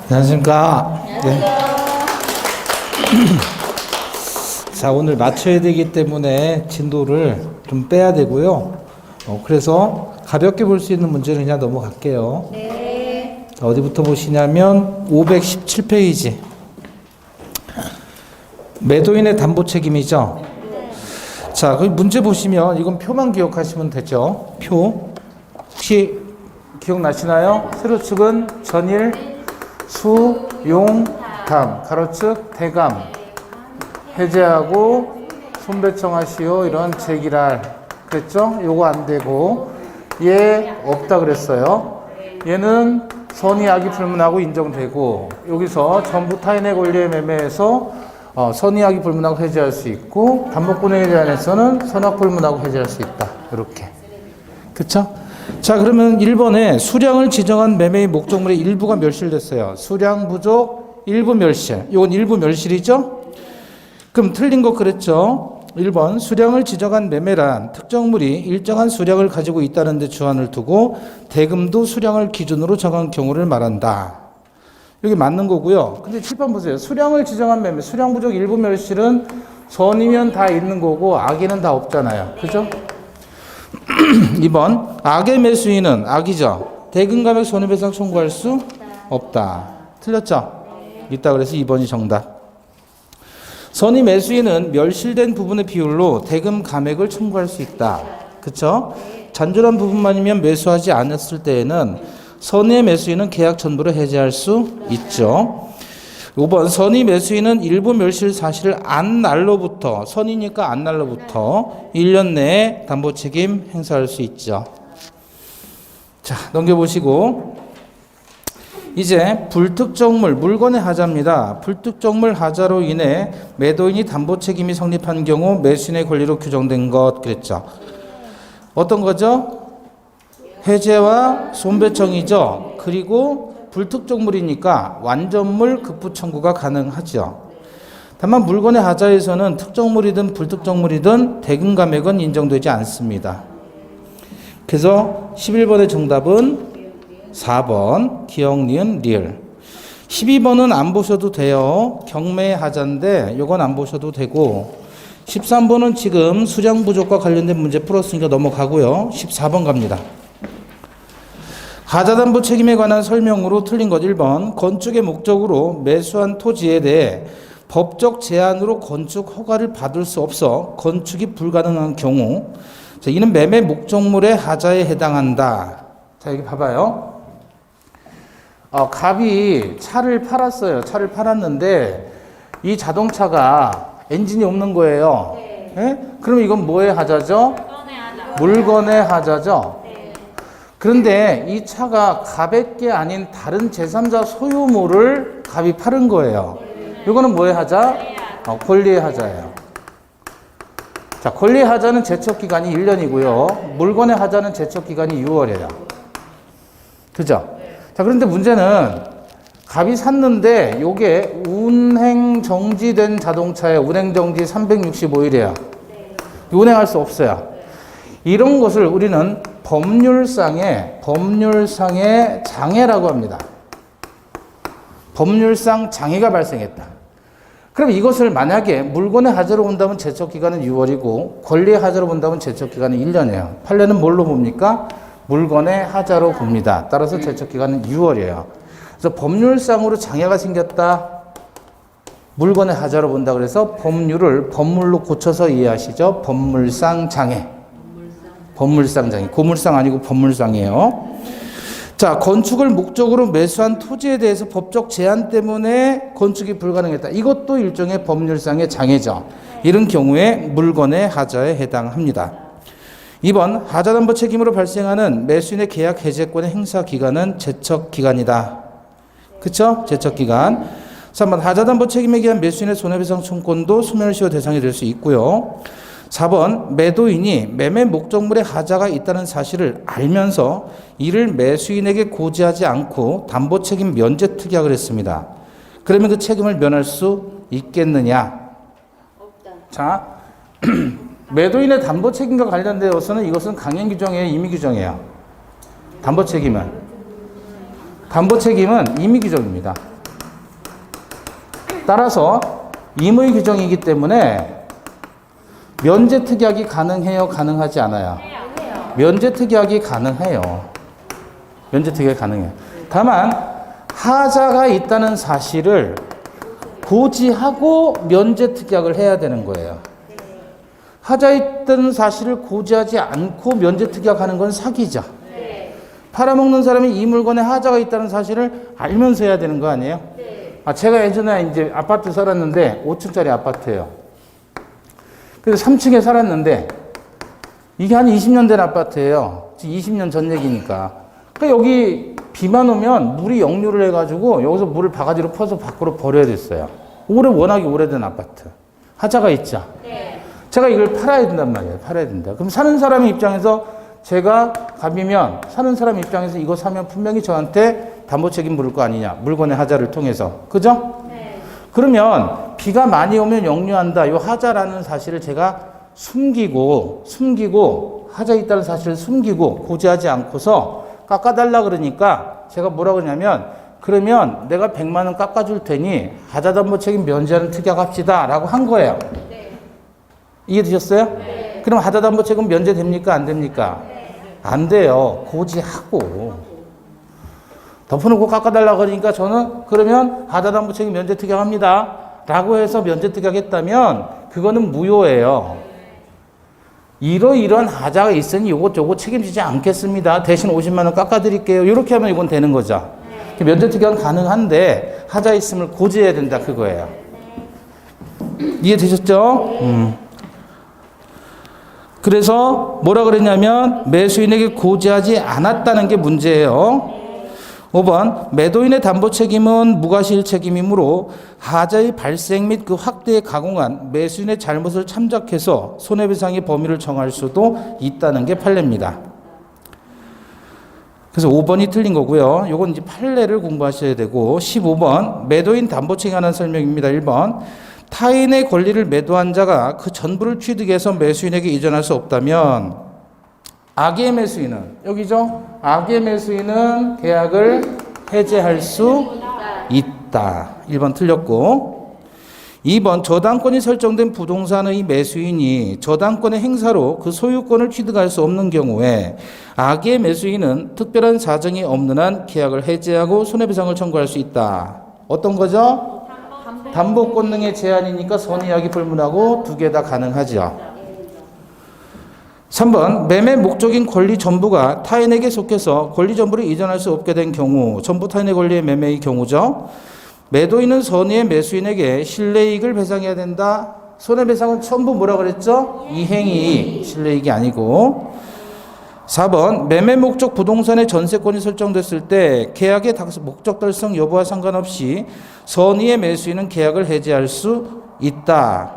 안녕하십니까. 네. 자, 오늘 맞춰야 되기 때문에 진도를 좀 빼야 되고요. 그래서 가볍게 볼 수 있는 문제를 그냥 넘어갈게요. 네. 자, 어디부터 보시냐면 517페이지. 매도인의 담보 책임이죠. 자, 그 문제 보시면 이건 표만 기억하시면 되죠. 표. 혹시 기억나시나요? 세로축은 전일, 수, 용, 담. 가로축 대감. 해제하고 손배청하시오. 이런 제기랄. 그랬죠? 요거 안 되고. 얘 없다 그랬어요. 얘는 선의 악이 불문하고 인정되고, 여기서 전부 타인의 권리의 매매에서 선의 악이 불문하고 해제할 수 있고, 담보권에 대한에서는 선악 불문하고 해제할 수 있다. 이렇게. 그쵸? 자, 그러면 1번에 수량을 지정한 매매의 목적물의 일부가 멸실됐어요. 수량 부족, 일부 멸실. 이건 일부 멸실이죠? 그럼 틀린 거 그랬죠? 1번 수량을 지정한 매매란 특정물이 일정한 수량을 가지고 있다는 데 주안을 두고 대금도 수량을 기준으로 정한 경우를 말한다. 여기 맞는 거고요. 근데 7번 보세요. 수량을 지정한 매매, 수량 부족 일부 멸실은 선이면 다 있는 거고 악에는 다 없잖아요. 그죠? 2번 악의 매수인은 악이죠. 대금 감액 손해배상 청구할 수 없다. 틀렸죠? 있다 그래서 2번이 정답. 선의 매수인은 멸실된 부분의 비율로 대금 감액을 청구할 수 있다. 그쵸? 잔존한 부분만이면 매수하지 않았을 때에는 선의 매수인은 계약 전부를 해지할 수 있죠. 5번 선의 매수인은 일부 멸실 사실을 안 날로부터, 선이니까 안 날로부터 1년 내에 담보 책임 행사할 수 있죠. 자, 넘겨보시고 이제 불특정물, 물건의 하자입니다. 불특정물 하자로 인해 매도인이 담보 책임이 성립한 경우 매수인의 권리로 규정된 것 그랬죠. 어떤 거죠? 해제와 손배청이죠. 그리고 불특정물이니까 완전물 급부 청구가 가능하죠. 다만 물건의 하자에서는 특정물이든 불특정물이든 대금 감액은 인정되지 않습니다. 그래서 11번의 정답은 4번 기억, 니은, 리을. 12번은 안 보셔도 돼요. 경매의 하자인데 이건 안 보셔도 되고, 13번은 지금 수량 부족과 관련된 문제 풀었으니까 넘어가고요. 14번 갑니다. 하자담보 책임에 관한 설명으로 틀린 것 1번 건축의 목적으로 매수한 토지에 대해 법적 제한으로 건축 허가를 받을 수 없어 건축이 불가능한 경우, 자, 이는 매매 목적물의 하자에 해당한다. 자, 여기 봐봐요. 갑이 차를 팔았어요. 차를 팔았는데 이 자동차가 엔진이 없는 거예요. 네. 네? 그럼 이건 뭐의 하자죠? 물건의 하자죠. 네. 그런데 이 차가 갑의 게 아닌 다른 제3자 소유물을 갑이 팔은 거예요. 이거는 뭐의 하자? 권리의 하자예요. 자, 권리의 하자는 제척기간이 1년이고요. 물건의 하자는 제척기간이 6월이에요. 그죠? 자, 그런데 문제는 갑이 샀는데 요게 운행 정지된 자동차에 운행 정지 365일이에요. 운행할 수 없어요. 이런 것을 우리는 법률상의 장애라고 합니다. 법률상 장애가 발생했다. 그럼 이것을 만약에 물건의 하자로 본다면 제척기간은 6월이고 권리의 하자로 본다면 제척기간은 1년이에요. 판례는 뭘로 봅니까? 물건의 하자로 봅니다. 따라서 제척기간은 6월이에요. 그래서 법률상으로 장애가 생겼다. 물건의 하자로 본다. 그래서 법률을 법물로 고쳐서 이해하시죠. 법물상 장애. 법물상 장애. 고물상 아니고 법물상이에요. 자, 건축을 목적으로 매수한 토지에 대해서 법적 제한 때문에 건축이 불가능했다. 이것도 일종의 법률상의 장애죠. 이런 경우에 물건의 하자에 해당합니다. 2번 하자담보 책임으로 발생하는 매수인의 계약 해제권의 행사 기간은 제척 기간이다. 그쵸? 제척 기간. 3번 하자담보 책임에 기한 매수인의 손해배상 청구권도 소멸시효 대상이 될 수 있고요. 4번 매도인이 매매 목적물의 하자가 있다는 사실을 알면서 이를 매수인에게 고지하지 않고 담보 책임 면제 특약을 했습니다. 그러면 그 책임을 면할 수 있겠느냐? 없다. 자, 매도인의 담보 책임과 관련되어서는 이것은 강행 규정이에요, 임의 규정이에요? 담보 책임은 임의 규정입니다. 따라서 임의 규정이기 때문에 면제특약이 가능해요? 가능하지 않아요? 면제특약이 가능해요. 면제특약이 가능해요. 다만 하자가 있다는 사실을 고지하고 면제특약을 해야 되는 거예요. 하자 있다는 사실을 고지하지 않고 면제특약하는 건 사기죠. 팔아먹는 사람이 이 물건에 하자가 있다는 사실을 알면서 해야 되는 거 아니에요? 제가 예전에 이제 아파트 살았는데 5층짜리 아파트예요. 그래서 3층에 살았는데 이게 한 20년 된 아파트예요. 20년 전 얘기니까. 그러니까 여기 비만 오면 물이 역류를 해가지고 여기서 물을 바가지로 퍼서 밖으로 버려야 됐어요. 워낙에 오래된 아파트. 하자가 있죠. 제가 이걸 팔아야 된단 말이에요. 팔아야 된다. 그럼 사는 사람의 입장에서 제가 갑이면 사는 사람 입장에서 이거 사면 분명히 저한테 담보 책임 물을 거 아니냐. 물건의 하자를 통해서. 그죠? 그러면 비가 많이 오면 역류한다. 이 하자라는 사실을 제가 숨기고 하자 있다는 사실을 숨기고 고지하지 않고서 깎아달라 그러니까 제가 뭐라 그러냐면 그러면 내가 100만 원 깎아줄 테니 하자 담보 책임 면제하는 특약합시다 라고 한 거예요. 이해되셨어요? 그럼 하자 담보 책임 면제됩니까? 안 됩니까? 안 돼요. 고지하고. 덮어놓고 깎아달라고 그러니까 저는 그러면 하자 담보 책임 면제 특약합니다. 라고 해서 면제 특약했다면 그거는 무효예요. 이러이러한 하자가 있으니 요것 저것 책임지지 않겠습니다. 대신 50만 원 깎아드릴게요. 이렇게 하면 이건 되는 거죠. 면제 특약은 가능한데 하자 있음을 고지해야 된다 그거예요. 이해되셨죠? 그래서 뭐라 그랬냐면 매수인에게 고지하지 않았다는 게 문제예요. 5번 매도인의 담보 책임은 무과실 책임이므로 하자의 발생 및 그 확대에 가공한 매수인의 잘못을 참작해서 손해배상의 범위를 정할 수도 있다는 게 판례입니다. 그래서 5번이 틀린 거고요. 요건 이제 판례를 공부하셔야 되고 15번 매도인 담보 책임에 관한 설명입니다. 1번 타인의 권리를 매도한 자가 그 전부를 취득해서 매수인에게 이전할 수 없다면 악의 매수인은 여기죠. 악의 매수인은 계약을 해제할 수 있다. 1번 틀렸고 2번 저당권이 설정된 부동산의 매수인이 저당권의 행사로 그 소유권을 취득할 수 없는 경우에 악의 매수인은 특별한 사정이 없는 한 계약을 해제하고 손해배상을 청구할 수 있다. 어떤 거죠? 담보권 등의 제한이니까 선의하기 불문하고 두 개 다 가능하죠. 3번 매매 목적인 권리 전부가 타인에게 속해서 권리 전부를 이전할 수 없게 된 경우 전부 타인의 권리의 매매의 경우죠. 매도인은 선의의 매수인에게 실내이익을 배상해야 된다. 손해배상은 전부 뭐라 그랬죠? 이행이익, 실내이익이 아니고. 4번 매매 목적 부동산의 전세권이 설정됐을 때 계약의 목적 달성 여부와 상관없이 선의의 매수인은 계약을 해제할 수 있다.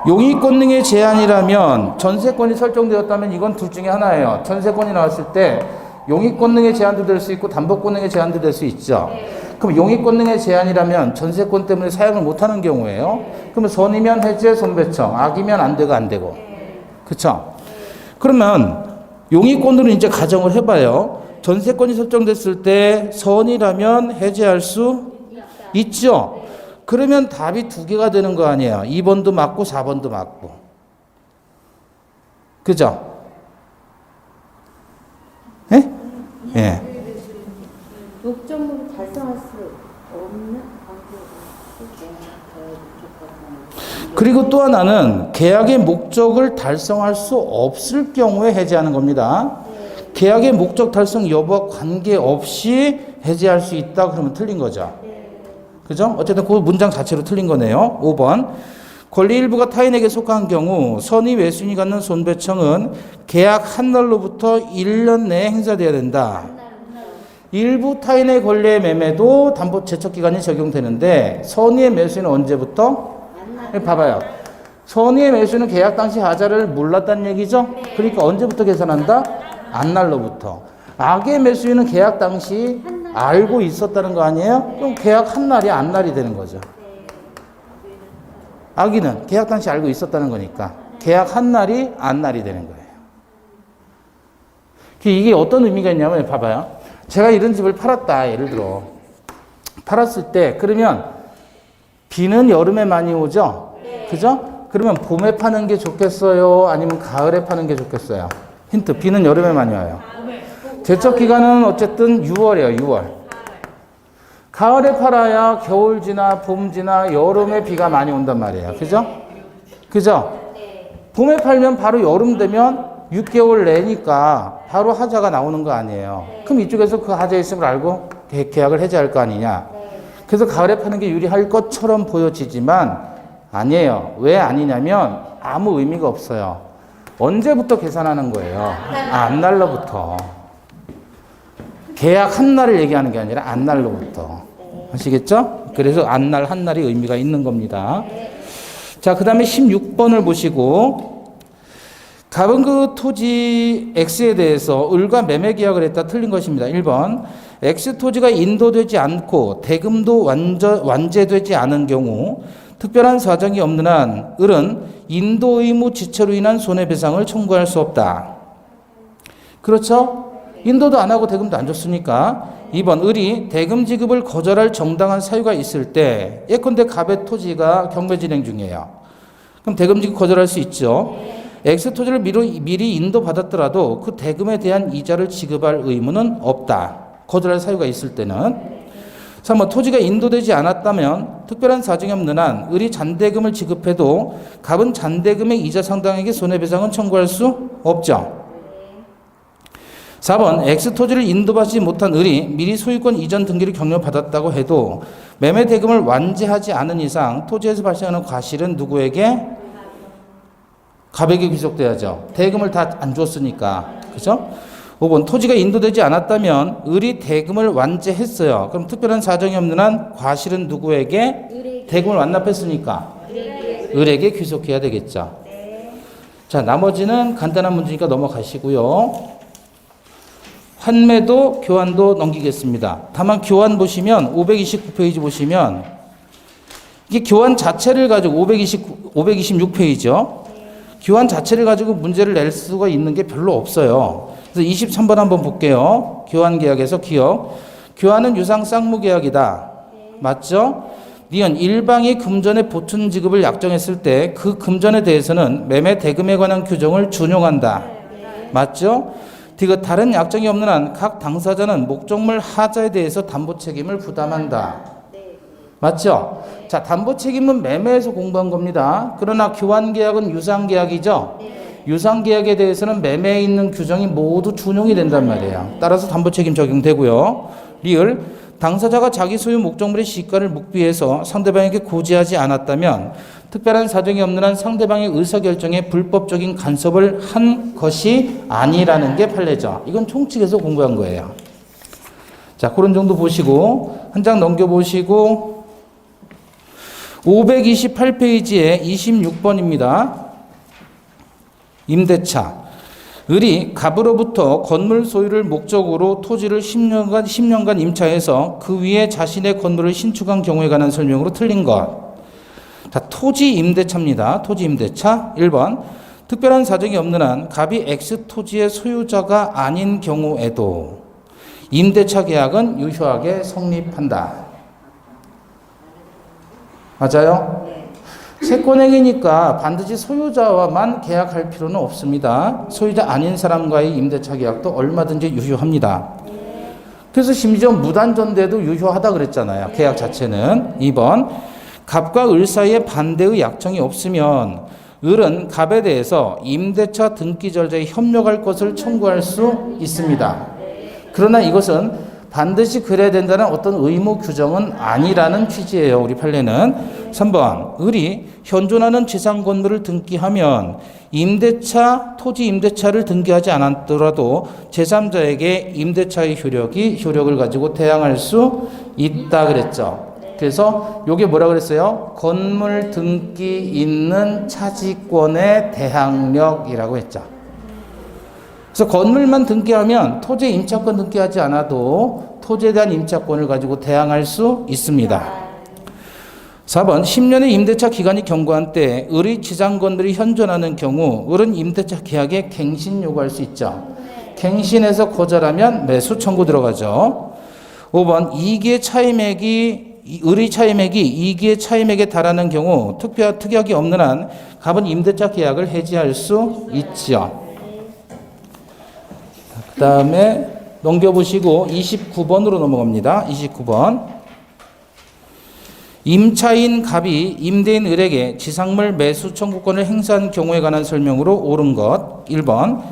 용의권 등의 제한이라면 전세권이 설정되었다면 이건 둘 중에 하나예요. 전세권이 나왔을 때 용의권 등의 제한도 될 수 있고 담보권 등의 제한도 될 수 있죠. 그럼 용의권 등의 제한이라면 전세권 때문에 사용을 못하는 경우예요. 그러면 선이면 해제, 손배청, 악이면 안 되고 안 되고. 그렇죠? 그러면 용의권으로 이제 가정을 해봐요. 전세권이 설정됐을 때 선이라면 해제할 수 있죠. 그러면 답이 두 개가 되는 거 아니에요. 2번도 맞고 4번도 맞고. 그죠? 예? 예. 목적물을 달성할 수 없는 그리고 또 하나는 계약의 목적을 달성할 수 없을 경우에 해제하는 겁니다. 계약의 목적 달성 여부와 관계없이 해제할 수 있다 그러면 틀린 거죠. 그죠? 어쨌든 그 문장 자체로 틀린 거네요. 5번. 권리 일부가 타인에게 속한 경우 선의 매수인이 갖는 손배청은 계약 한 날로부터 1년 내에 행사돼야 된다. 일부 타인의 권리의 매매도 담보 제척 기간이 적용되는데 선의의 매수인은 언제부터? 봐봐요. 선의의 매수인은 계약 당시 하자를 몰랐다는 얘기죠? 그러니까 언제부터 계산한다? 안날로부터. 악의 매수인은 계약 당시 알고 있었다는 거 아니에요? 그럼 계약 한 날이 안날이 되는 거죠. 악의는 계약 당시 알고 있었다는 거니까 계약 한 날이 안날이 되는 거예요. 이게 어떤 의미가 있냐면 봐봐요. 제가 이런 집을 팔았다. 예를 들어. 팔았을 때 그러면 비는 여름에 많이 오죠? 그죠? 그러면 봄에 파는 게 좋겠어요? 아니면 가을에 파는 게 좋겠어요? 힌트. 비는 여름에 많이 와요. 제척 기간은 어쨌든 6월이에요. 6월. 가을에 팔아야 겨울 지나 봄 지나 여름에 비가 많이 온단 말이에요. 그죠? 그죠? 봄에 팔면 바로 여름 되면 6개월 내니까 바로 하자가 나오는 거 아니에요. 그럼 이쪽에서 그 하자 있음을 알고 계약을 해지할 거 아니냐. 그래서 가을에 파는 게 유리할 것처럼 보여지지만 아니에요. 왜 아니냐면 아무 의미가 없어요. 언제부터 계산하는 거예요? 앞날로부터. 계약 한 날을 얘기하는 게 아니라 앞날로부터. 아시겠죠? 그래서 앞날 한 날이 의미가 있는 겁니다. 자, 그 다음에 16번을 보시고 갑은 그 토지 X에 대해서 을과 매매 계약을 했다. 틀린 것입니다. 1번. X 토지가 인도되지 않고 대금도 완제되지 않은 경우 특별한 사정이 없는 한 을은 인도 의무 지체로 인한 손해배상을 청구할 수 없다. 그렇죠? 인도도 안 하고 대금도 안 줬으니까. 2번. 을이 대금 지급을 거절할 정당한 사유가 있을 때 예컨대 갑의 토지가 경매 진행 중이에요. 그럼 대금 지급 거절할 수 있죠. X 토지를 미리 인도받았더라도 그 대금에 대한 이자를 지급할 의무는 없다. 거절할 사유가 있을 때는. 3번. 토지가 인도되지 않았다면 특별한 사정이 없는 한 을이 잔대금을 지급해도 갑은 잔대금의 이자 상당액의 손해배상은 청구할 수 없죠. 4번. X 토지를 인도받지 못한 을이 미리 소유권 이전 등기를 격려받았다고 해도 매매 대금을 완제하지 않은 이상 토지에서 발생하는 과실은 누구에게? 갑에게 귀속돼야죠. 대금을 다 안 줬으니까. 그죠? 5번. 토지가 인도되지 않았다면 을이 대금을 완제했어요. 그럼 특별한 사정이 없는 한 과실은 누구에게? 대금을 완납했으니까 을에게 귀속해야 되겠죠. 자, 나머지는 간단한 문제니까 넘어가시고요. 환매도 교환도 넘기겠습니다. 다만 교환 보시면 529페이지 보시면 이게 교환 자체를 가지고 526페이지요. 교환 자체를 가지고 문제를 낼 수가 있는 게 별로 없어요. 그래서 23번 한번 볼게요. 교환 계약에서 기억. 교환은 유상 쌍무 계약이다. 맞죠? 니은 일방이 금전의 보충 지급을 약정했을 때 그 금전에 대해서는 매매 대금에 관한 규정을 준용한다. 맞죠? 디귿 다른 약정이 없는 한 각 당사자는 목적물 하자에 대해서 담보 책임을 부담한다. 맞죠? 자, 담보 책임은 매매에서 공부한 겁니다. 그러나 교환 계약은 유상 계약이죠. 유상 계약에 대해서는 매매에 있는 규정이 모두 준용이 된단 말이에요. 따라서 담보 책임 적용되고요. 리을 당사자가 자기 소유 목적물의 시가를 묵비해서 상대방에게 고지하지 않았다면 특별한 사정이 없는 한 상대방의 의사결정에 불법적인 간섭을 한 것이 아니라는 게 판례죠. 이건 총칙에서 공부한 거예요. 자, 그런 정도 보시고 한 장 넘겨보시고 528페이지에 26번입니다. 임대차. 을이 갑으로부터 건물 소유를 목적으로 토지를 10년간 임차해서 그 위에 자신의 건물을 신축한 경우에 관한 설명으로 틀린 것. 자, 토지 임대차입니다. 토지 임대차. 1번. 특별한 사정이 없는 한 갑이 X 토지의 소유자가 아닌 경우에도 임대차 계약은 유효하게 성립한다. 맞아요? 채권행위니까 반드시 소유자와만 계약할 필요는 없습니다. 소유자 아닌 사람과의 임대차 계약도 얼마든지 유효합니다. 그래서 심지어 무단전대도 유효하다 그랬잖아요. 계약 자체는. 2번. 갑과 을 사이에 반대의 약정이 없으면 을은 갑에 대해서 임대차 등기 절차에 협력할 것을 청구할 수 있습니다. 그러나 이것은 반드시 그래야 된다는 어떤 의무 규정은 아니라는 취지예요. 우리 판례는. 3번. 을이 현존하는 재산 건물을 등기하면 임대차, 토지 임대차를 등기하지 않았더라도 제3자에게 임대차의 효력을 가지고 대항할 수 있다 그랬죠. 그래서 요게 뭐라 그랬어요? 건물 등기 있는 차지권의 대항력이라고 했죠. 그래서 건물만 등기하면 토지 임차권 등기하지 않아도 토지에 대한 임차권을 가지고 대항할 수 있습니다. 4번. 10년의 임대차 기간이 경과한 때 을의 지상 건물이 현존하는 경우 을은 임대차 계약에 갱신 요구할 수 있죠. 갱신해서 거절하면 매수 청구 들어가죠. 5번 이익의 차임액이 을의 차임액이 이익의 차임액에 달하는 경우 특약이 없는 한 갑은 임대차 계약을 해지할 수 있죠. 그 다음에 넘겨보시고 29번으로 넘어갑니다. 29번. 임차인 갑이 임대인 을에게 지상물 매수 청구권을 행사한 경우에 관한 설명으로 옳은 것. 1번.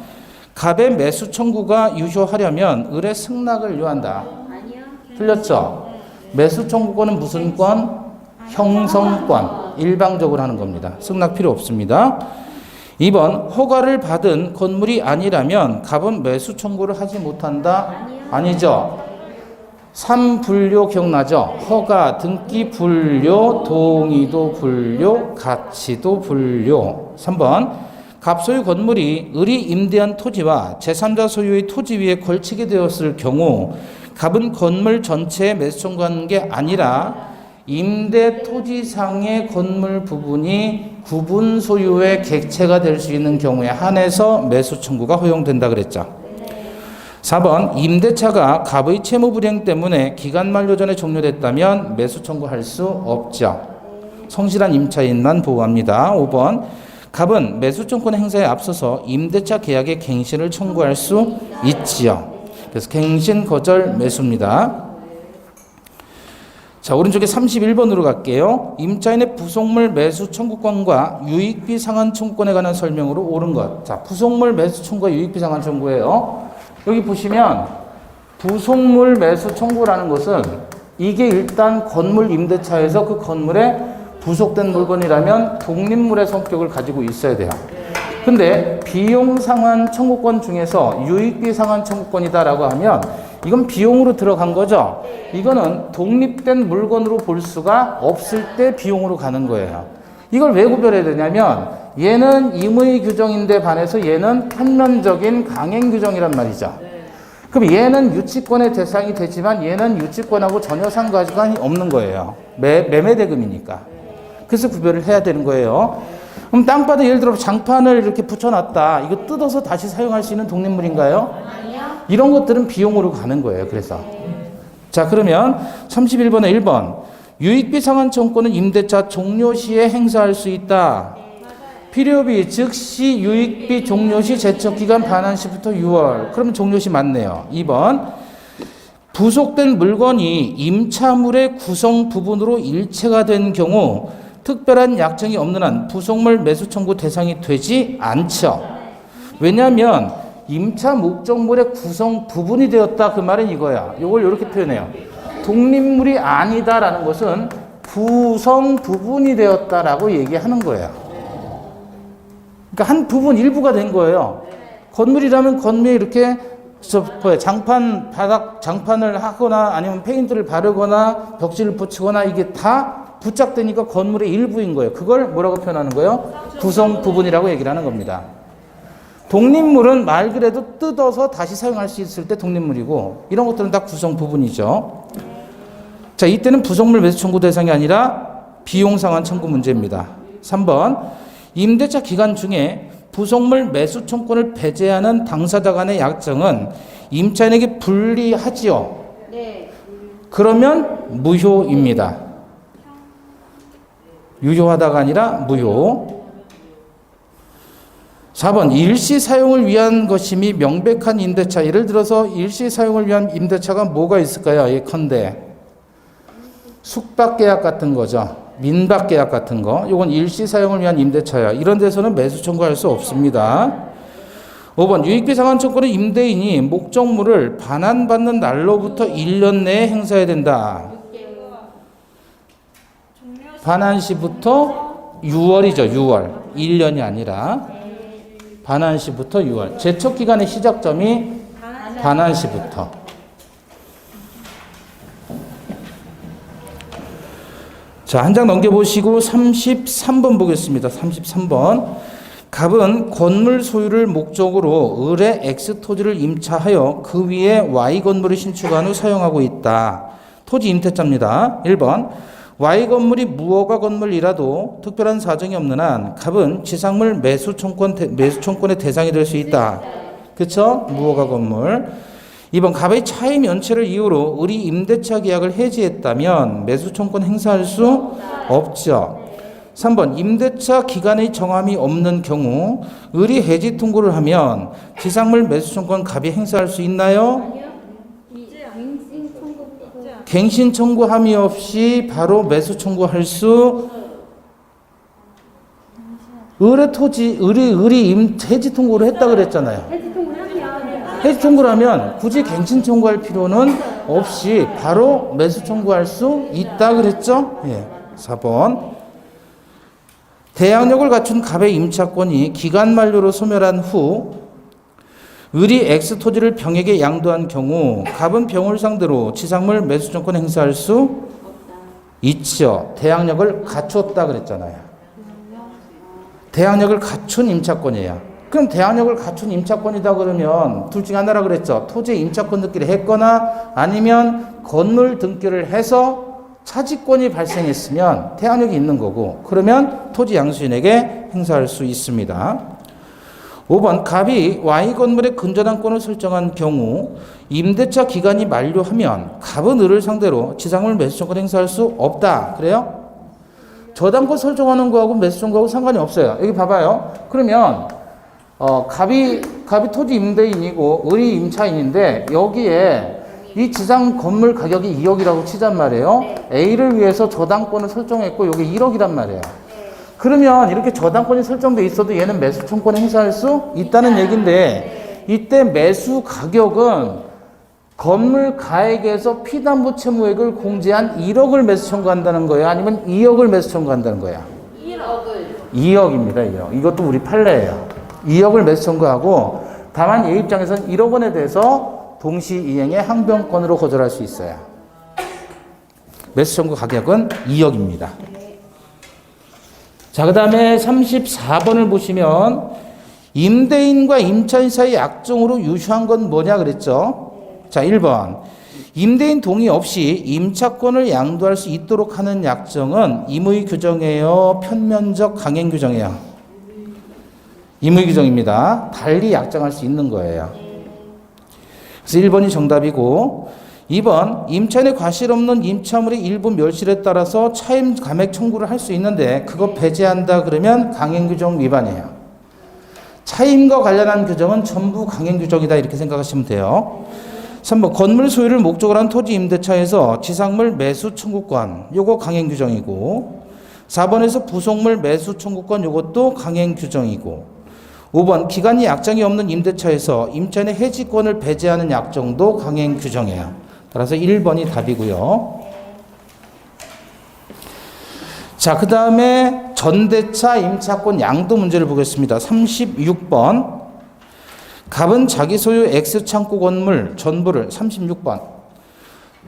갑의 매수 청구가 유효하려면 을의 승낙을 요한다. 틀렸죠? 매수 청구권은 무슨 권? 형성권. 일방적으로 하는 겁니다. 승낙 필요 없습니다. 2번. 허가를 받은 건물이 아니라면 갑은 매수 청구를 하지 못한다? 아니죠. 3불료 기억나죠? 허가, 등기 불료, 동의도 불료, 가치도 불료. 3번. 갑 소유 건물이 을이 임대한 토지와 제3자 소유의 토지 위에 걸치게 되었을 경우 갑은 건물 전체에 매수 청구하는 게 아니라 임대 토지상의 건물 부분이 구분 소유의 객체가 될 수 있는 경우에 한해서 매수 청구가 허용된다 그랬죠. 4번 임대차가 갑의 채무 불이행 때문에 기간 만료 전에 종료됐다면 매수 청구할 수 없죠. 성실한 임차인만 보호합니다. 5번 갑은 매수 청구권 행사에 앞서서 임대차 계약의 갱신을 청구할 수 있지요. 그래서 갱신 거절 매수입니다. 자, 오른쪽에 31번으로 갈게요. 임차인의 부속물 매수 청구권과 유익비 상환 청구권에 관한 설명으로 옳은 것. 자, 부속물 매수 청구와 유익비 상환 청구예요. 여기 보시면 부속물 매수 청구라는 것은 이게 일단 건물 임대차에서 그 건물에 부속된 물건이라면 독립물의 성격을 가지고 있어야 돼요. 근데 비용 상환 청구권 중에서 유익비 상환 청구권이다라고 하면 이건 비용으로 들어간 거죠. 이거는 독립된 물건으로 볼 수가 없을 때 비용으로 가는 거예요. 이걸 왜 구별해야 되냐면 얘는 임의 규정인데 반해서 얘는 편면적인 강행 규정이란 말이죠. 그럼 얘는 유치권의 대상이 되지만 얘는 유치권하고 전혀 상관이 없는 거예요. 매매 대금이니까. 그래서 구별을 해야 되는 거예요. 그럼 땅바닥에 예를 들어 장판을 이렇게 붙여놨다. 이거 뜯어서 다시 사용할 수 있는 독립물인가요? 아니요. 이런 것들은 비용으로 가는 거예요. 그래서. 자, 그러면 31번에 1번. 유익비 상환 청구권은 임대차 종료 시에 행사할 수 있다. 필요비, 즉시 유익비 종료 시 제척기간 반환 시부터 6월. 그러면 종료 시 맞네요. 2번. 부속된 물건이 임차물의 구성 부분으로 일체가 된 경우 특별한 약정이 없는 한 부속물 매수 청구 대상이 되지 않죠. 왜냐하면 임차 목적물의 구성 부분이 되었다 그 말은 이거야. 이걸 이렇게 표현해요. 독립물이 아니다라는 것은 구성 부분이 되었다라고 얘기하는 거예요. 그러니까 한 부분 일부가 된 거예요. 건물이라면 건물에 이렇게 장판을 하거나 아니면 페인트를 바르거나 벽지를 붙이거나 이게 다 부착되니까 건물의 일부인 거예요. 그걸 뭐라고 표현하는 거예요? 구성 부분이라고 얘기를 하는 겁니다. 독립물은 말 그대로 뜯어서 다시 사용할 수 있을 때 독립물이고 이런 것들은 다 구성 부분이죠. 자, 이때는 부속물 매수 청구 대상이 아니라 비용 상환 청구 문제입니다. 3번 임대차 기간 중에 부속물 매수 청구권을 배제하는 당사자 간의 약정은 임차인에게 불리하지요. 네. 그러면 무효입니다. 유효하다가 아니라 무효. 4번 일시 사용을 위한 것임이 명백한 임대차. 예를 들어서 일시 사용을 위한 임대차가 뭐가 있을까요? 예컨대 숙박계약 같은 거죠. 민박계약 같은 거. 이건 일시 사용을 위한 임대차야. 이런 데서는 매수 청구할 수 없습니다. 5번 유익비 상환 청구는 임대인이 목적물을 반환받는 날로부터 1년 내에 행사해야 된다. 반환 시부터 6월이죠. 6월. 1년이 아니라 반환 시부터 6월. 제척 기간의 시작점이 반환 시부터. 자, 한 장 넘겨보시고 33번 보겠습니다. 33번. 갑은 건물 소유를 목적으로 을의 X 토지를 임차하여 그 위에 Y 건물을 신축한 후 사용하고 있다. 토지 임대차입니다. 1번. Y 건물이 무허가 건물이라도 특별한 사정이 없는 한 갑은 지상물 매수 청권의 대상이 될 수 있다. 그쵸? 무허가 건물. 2번 갑의 차임 연체를 이유로 을이 임대차 계약을 해지했다면 매수청구권 행사할 수 없죠. 3번 임대차 기간의 정함이 없는 경우 을이 해지 통고를 하면 지상물 매수청구권 갑이 행사할 수 있나요? 아니요. 갱신 청구권. 갱신 청구 함의 없이 바로 매수 청구할 수 을의 토지 을이 해지 통고를 했다 그랬잖아요. 해지 통보를 하면 해지 통고를 하면 굳이 갱신 청구할 필요는 없이 바로 매수 청구할 수 있다 그랬죠? 예. 4번 대항력을 갖춘 갑의 임차권이 기간 만료로 소멸한 후 을이 X 토지를 병에게 양도한 경우 갑은 병을 상대로 지상물 매수청구권 행사할 수 있죠. 대항력을 갖췄다 그랬잖아요. 대항력을 갖춘 임차권이에요. 그럼 대항력을 갖춘 임차권이다 그러면 둘 중에 하나라 그랬죠. 토지 임차권 등기를 했거나 아니면 건물 등기를 해서 차지권이 발생했으면 대항력이 있는 거고 그러면 토지 양수인에게 행사할 수 있습니다. 5번 갑이 Y 건물의 근저당권을 설정한 경우 임대차 기간이 만료하면 갑은 을을 상대로 지상물 매수청구권 행사할 수 없다. 그래요? 저당권 설정하는 거하고 매수청구하고 상관이 없어요. 여기 봐봐요. 그러면 갑이 토지 임대인이고 을이 임차인인데 여기에 이 지상 건물 가격이 2억이라고 치잔 말이에요. 네. A를 위해서 저당권을 설정했고 여기 1억이란 말이에요. 그러면 이렇게 저당권이 설정돼 있어도 얘는 매수 청구권 행사할 수 있다는 얘기인데 이때 매수 가격은 건물 가액에서 피담보 채무액을 공제한 1억을 매수 청구한다는 거예요? 아니면 2억을 매수 청구한다는 거예요? 2억입니다. 2억. 이것도 우리 판례예요. 2억을 매수 청구하고 다만 얘 입장에서는 1억 원에 대해서 동시 이행의 항변권으로 거절할 수 있어요. 매수 청구 가격은 2억입니다. 자, 그 다음에 34번을 보시면 임대인과 임차인 사이 약정으로 유효한 건 뭐냐 그랬죠? 자, 1번 임대인 동의 없이 임차권을 양도할 수 있도록 하는 약정은 임의 규정이에요? 편면적 강행 규정이에요? 임의 규정입니다. 달리 약정할 수 있는 거예요. 그래서 1번이 정답이고 2번 임차인의 과실 없는 임차물의 일부 멸실에 따라서 차임 감액 청구를 할 수 있는데 그거 배제한다 그러면 강행규정 위반이에요. 차임과 관련한 규정은 전부 강행규정이다 이렇게 생각하시면 돼요. 3번 건물 소유를 목적으로 한 토지 임대차에서 지상물 매수 청구권 요거 강행규정이고 4번에서 부속물 매수 청구권 요것도 강행규정이고 5번 기간이 약정이 없는 임대차에서 임차인의 해지권을 배제하는 약정도 강행 규정이에요. 따라서 1번이 답이고요. 자, 그 다음에 전대차 임차권 양도 문제를 보겠습니다. 36번 갑은 자기 소유 X창고 건물 전부를 36번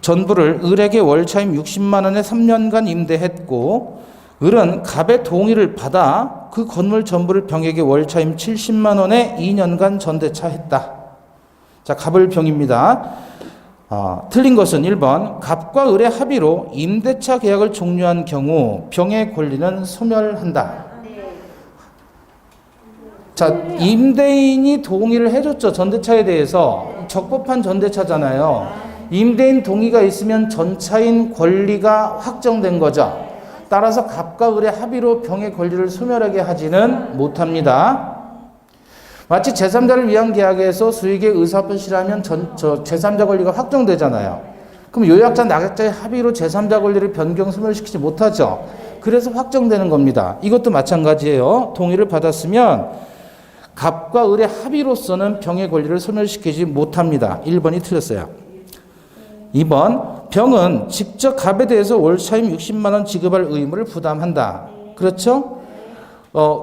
전부를 을에게 월차임 60만 원에 3년간 임대했고 을은 갑의 동의를 받아 그 건물 전부를 병에게 월차임 70만 원에 2년간 전대차했다. 자, 갑을 병입니다. 틀린 것은 1번 갑과 을의 합의로 임대차 계약을 종료한 경우 병의 권리는 소멸한다. 자, 임대인이 동의를 해줬죠. 전대차에 대해서. 적법한 전대차잖아요. 임대인 동의가 있으면 전차인 권리가 확정된 거죠. 따라서 갑과 을의 합의로 병의 권리를 소멸하게 하지는 못합니다. 마치 제3자를 위한 계약에서 수익의 의사표시를 하면 제3자 권리가 확정되잖아요. 그럼 요약자, 낙약자의 합의로 제3자 권리를 변경, 소멸시키지 못하죠. 그래서 확정되는 겁니다. 이것도 마찬가지예요. 동의를 받았으면 갑과 을의 합의로서는 병의 권리를 소멸시키지 못합니다. 1번이 틀렸어요. 2번 병은 직접 갑에 대해서 월차임 60만 원 지급할 의무를 부담한다. 그렇죠?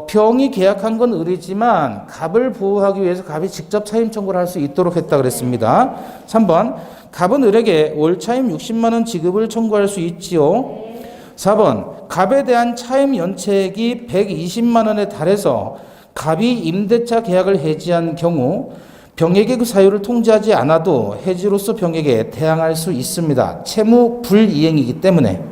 병이 계약한 건 을이지만 갑을 보호하기 위해서 갑이 직접 차임 청구를 할 수 있도록 했다 그랬습니다. 3번 갑은 을에게 월차임 60만 원 지급을 청구할 수 있지요. 4번 갑에 대한 차임 연체액이 120만 원에 달해서 갑이 임대차 계약을 해지한 경우 병에게 그 사유를 통지하지 않아도 해지로서 병에게 대항할 수 있습니다. 채무 불이행이기 때문에.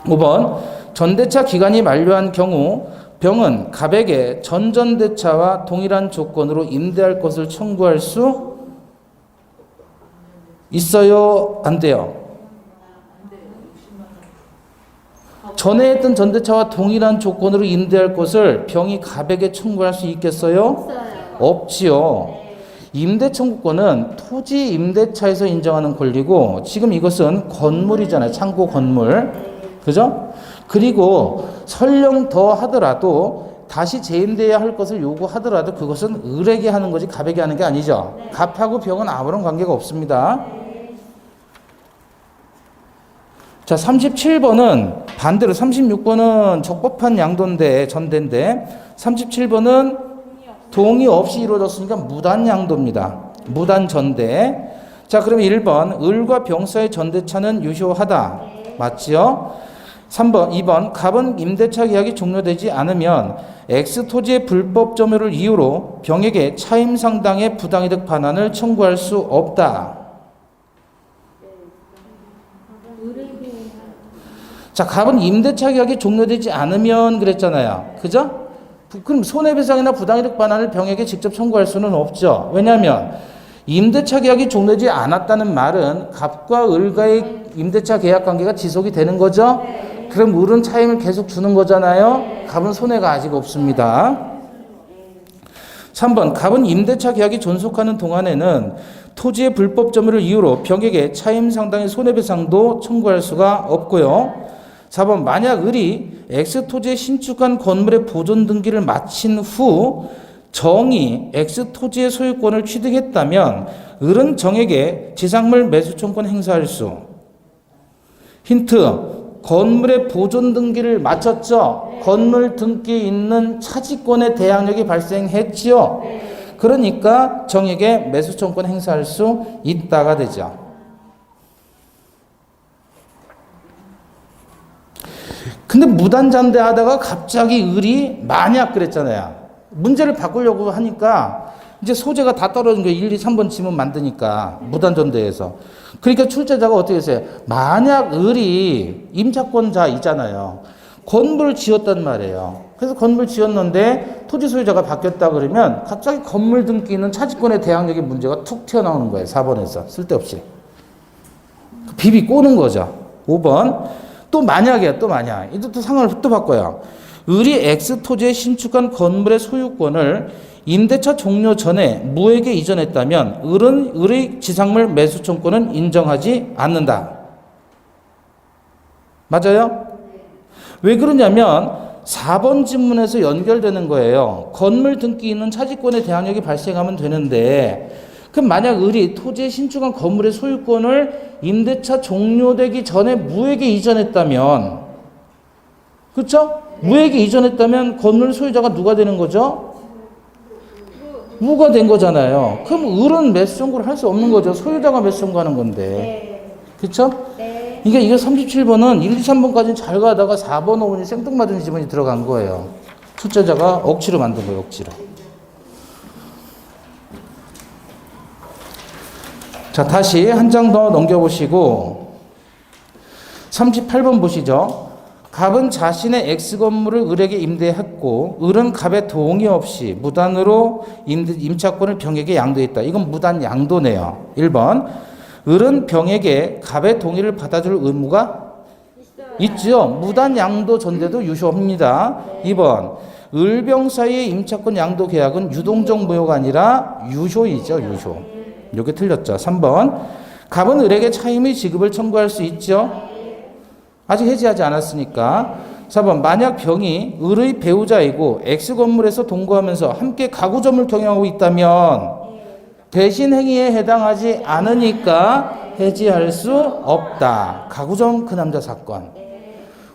5번 전대차 기간이 만료한 경우 병은 갑에게 전전대차와 동일한 조건으로 임대할 것을 청구할 수 있어요? 안 돼요? 전에 했던 전대차와 동일한 조건으로 임대할 것을 병이 갑에게 청구할 수 있겠어요? 없어요. 없지요. 임대 청구권은 토지 임대차에서 인정하는 권리고 지금 이것은 건물이잖아요. 창고 건물. 그죠? 그리고 설령 더 하더라도 다시 재임대해야 할 것을 요구하더라도 그것은 을에게 하는 거지 갑에게 하는 게 아니죠. 갑하고 병은 아무런 관계가 없습니다. 자, 37번은 반대로 36번은 적법한 양도인데 전대인데 37번은 동의 없이 이루어졌으니까 무단양도입니다. 무단전대. 자, 그럼 1번 을과 병 사이의 전대차는 유효하다. 맞지요? 3번, 2번 갑은 임대차 계약이 종료되지 않으면 X 토지의 불법 점유를 이유로 병에게 차임 상당의 부당이득 반환을 청구할 수 없다. 자, 갑은 임대차 계약이 종료되지 않으면 그랬잖아요. 그죠? 그럼 손해배상이나 부당이득 반환을 병에게 직접 청구할 수는 없죠. 왜냐하면 임대차 계약이 종료되지 않았다는 말은 갑과 을과의 임대차 계약 관계가 지속이 되는 거죠. 그럼 을은 차임을 계속 주는 거잖아요. 갑은 손해가 아직 없습니다. 3번 갑은 임대차 계약이 존속하는 동안에는 토지의 불법 점유를 이유로 병에게 차임 상당의 손해배상도 청구할 수가 없고요. 4번 만약 을이 X 토지의 신축한 건물의 보존 등기를 마친 후 정이 X 토지의 소유권을 취득했다면 을은 정에게 지상물 매수청권 행사할 수. 힌트, 건물의 보존 등기를 마쳤죠. 건물 등기에 있는 차지권의 대항력이 발생했지요. 그러니까 정에게 매수청권 행사할 수 있다가 되죠. 근데 무단잔대 하다가 갑자기 을이 만약 그랬잖아요. 문제를 바꾸려고 하니까 이제 소재가 다 떨어진 거예요. 1, 2, 3번 지문 만드니까 무단전대에서. 그러니까 출제자가 어떻게 했어요? 만약 을이 임차권자이잖아요. 건물을 지었단 말이에요. 그래서 건물 지었는데 토지 소유자가 바뀌었다 그러면 갑자기 건물 등기 있는 차지권의 대항력의 문제가 툭 튀어나오는 거예요. 4번에서 쓸데없이. 비비 꼬는 거죠. 5번. 또 만약이야, 또 만약. 이제 또 상황을 또 바꿔요. 을이 X 토지에 신축한 건물의 소유권을 임대차 종료 전에 무에게 이전했다면 을은 을의 지상물 매수청구는 인정하지 않는다. 맞아요? 왜 그러냐면 4번 지문에서 연결되는 거예요. 건물 등기 있는 차지권의 대항력이 발생하면 되는데 그럼 만약 을이 토지에 신축한 건물의 소유권을 임대차 종료되기 전에 무에게 이전했다면 그렇죠? 무에게 이전했다면 건물 소유자가 누가 되는 거죠? 무가 된 거잖아요. 그럼 을은 매수 청구를 할 수 없는 거죠. 소유자가 매수 청구하는 건데. 그렇죠? 그러니까 이게 37번은 1, 2, 3번까지는 잘 가다가 4번, 5번이 생뚱맞은 지문이 들어간 거예요. 출제자가 억지로 만든 거예요. 억지로. 자, 다시 한 장 더 넘겨보시고 38번 보시죠. 갑은 자신의 X 건물을 을에게 임대했고 을은 갑의 동의 없이 무단으로 임차권을 병에게 양도했다. 이건 무단 양도네요. 1번. 을은 병에게 갑의 동의를 받아줄 의무가 있죠. 무단 양도 전제도 유효합니다. 2번. 을병 사이의 임차권 양도 계약은 유동적 무효가 아니라 유효이죠. 유효. 이게 틀렸죠. 3번. 갑은 을에게 차임의 지급을 청구할 수 있죠. 아직 해지하지 않았으니까. 4번. 만약 병이 을의 배우자이고 X 건물에서 동거하면서 함께 가구점을 경영하고 있다면 대신 행위에 해당하지 않으니까 해지할 수 없다. 가구점 그 남자 사건.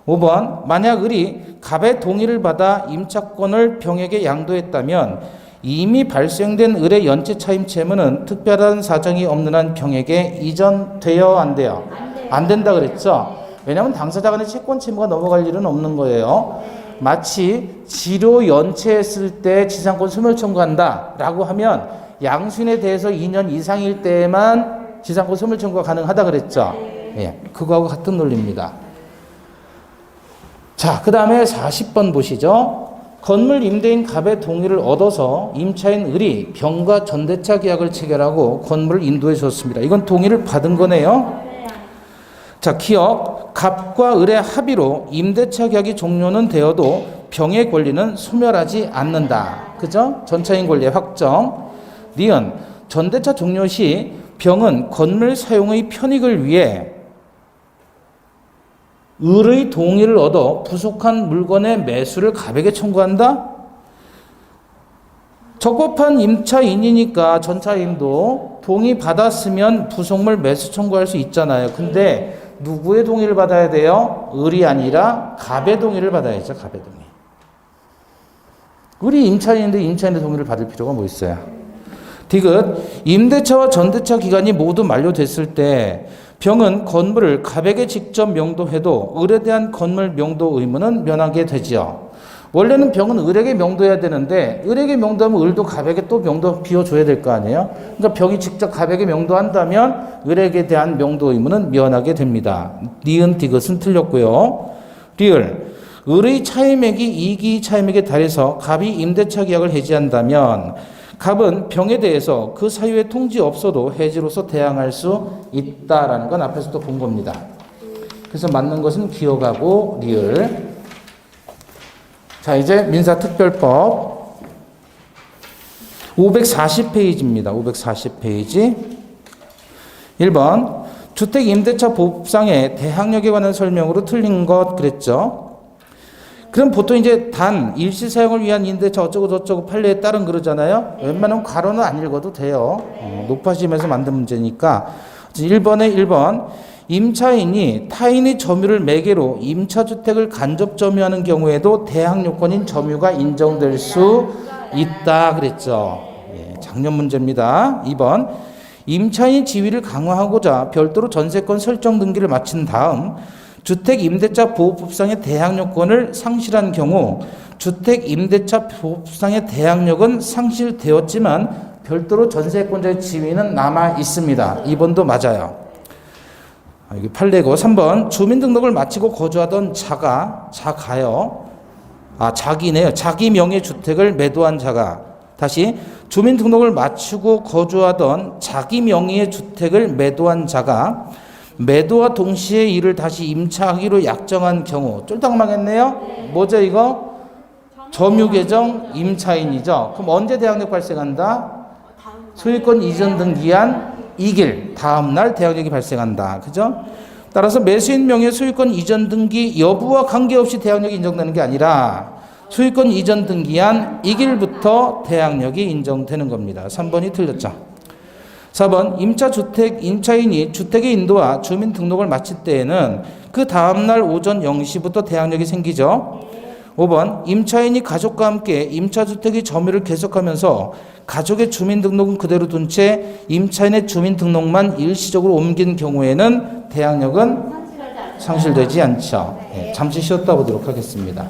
5번. 만약 을이 갑의 동의를 받아 임차권을 병에게 양도했다면 이미 발생된 을의 연체 차임 채무는 특별한 사정이 없는 한 병에게 이전돼요? 안 돼요? 안 된다 그랬죠? 왜냐하면 당사자 간의 채권 채무가 넘어갈 일은 없는 거예요. 마치 지료 연체했을 때 지상권 소멸 청구한다 라고 하면 양수인에 대해서 2년 이상일 때에만 지상권 소멸 청구가 가능하다 그랬죠? 예, 그거하고 같은 논리입니다. 자, 그 다음에 40번 보시죠. 건물 임대인 갑의 동의를 얻어서 임차인 을이 병과 전대차 계약을 체결하고 건물을 인도해 줬습니다. 이건 동의를 받은 거네요. 자, 기억. 갑과 을의 합의로 임대차 계약이 종료는 되어도 병의 권리는 소멸하지 않는다. 그죠? 전차인 권리의 확정. 니은. 전대차 종료 시 병은 건물 사용의 편익을 위해 을의 동의를 얻어 부속한 물건의 매수를 갑에게 청구한다? 적법한 임차인이니까 전차인도 동의 받았으면 부속물 매수 청구할 수 있잖아요. 근데 누구의 동의를 받아야 돼요? 을이 아니라 갑의 동의를 받아야죠. 갑의 동의. 을이 임차인인데 임차인의 동의를 받을 필요가 뭐 있어요? 디귿. 임대차와 전대차 기간이 모두 만료됐을 때 병은 건물을 갑에게 직접 명도해도 을에 대한 건물 명도 의무는 면하게 되지요. 원래는 병은 을에게 명도해야 되는데 을에게 명도하면 을도 갑에게 또 명도 비워줘야 될 거 아니에요. 그러니까 병이 직접 갑에게 명도한다면 을에게 대한 명도 의무는 면하게 됩니다. 니은 디귿은 틀렸고요. 리을. 을의 차임액이 이기 차임액에 달해서 갑이 임대차 계약을 해지한다면 갑은 병에 대해서 그 사유에 통지 없어도 해지로서 대항할 수 있다라는 건 앞에서 또 본 겁니다. 그래서 맞는 것은 기억하고 리을. 자, 이제 민사특별법 540페이지입니다. 540페이지. 1번. 주택임대차 보급상의 대항력에 관한 설명으로 틀린 것 그랬죠. 그럼 보통 이제 단 일시 사용을 위한 임대차 어쩌고 저쩌고 판례에 따른 그러잖아요. 웬만하면 괄호는 안 읽어도 돼요. 높아심에서 만든 문제니까. 1번에 1번. 임차인이 타인의 점유를 매개로 임차주택을 간접 점유하는 경우에도 대항요건인 점유가 인정될 수 있다 그랬죠. 예, 작년 문제입니다. 2번. 임차인 지위를 강화하고자 별도로 전세권 설정 등기를 마친 다음 주택임대차 보호법상의 대항요건을 상실한 경우 주택임대차 보호법상의 대항력은 상실되었지만 별도로 전세권자의 지위는 남아 있습니다. 2번도 맞아요. 이게 판례고. 3번. 주민등록을 마치고 거주하던 자기네요. 자기 명의 주택을 매도한 자가. 다시. 주민등록을 마치고 거주하던 자기 명의의 주택을 매도한 자가 매도와 동시에 이를 다시 임차하기로 약정한 경우. 쫄딱 망했네요. 뭐죠 이거? 점유계정 임차인이죠. 그럼 언제 대항력 발생한다? 소유권 이전 등기한 이길 다음 날 대항력이 발생한다. 그죠? 따라서 매수인 명의 소유권 이전 등기 여부와 관계없이 대항력이 인정되는 게 아니라 소유권 이전 등기한 이길부터 대항력이 인정되는 겁니다. 3번이 틀렸죠. 4번. 임차인이 주택의 인도와 주민등록을 마칠 때에는 그 다음날 오전 0시부터 대항력이 생기죠. 5번. 임차인이 가족과 함께 임차주택의 점유를 계속하면서 가족의 주민등록은 그대로 둔 채 임차인의 주민등록만 일시적으로 옮긴 경우에는 대항력은 상실되지 않죠. 네, 잠시 쉬었다 보도록 하겠습니다.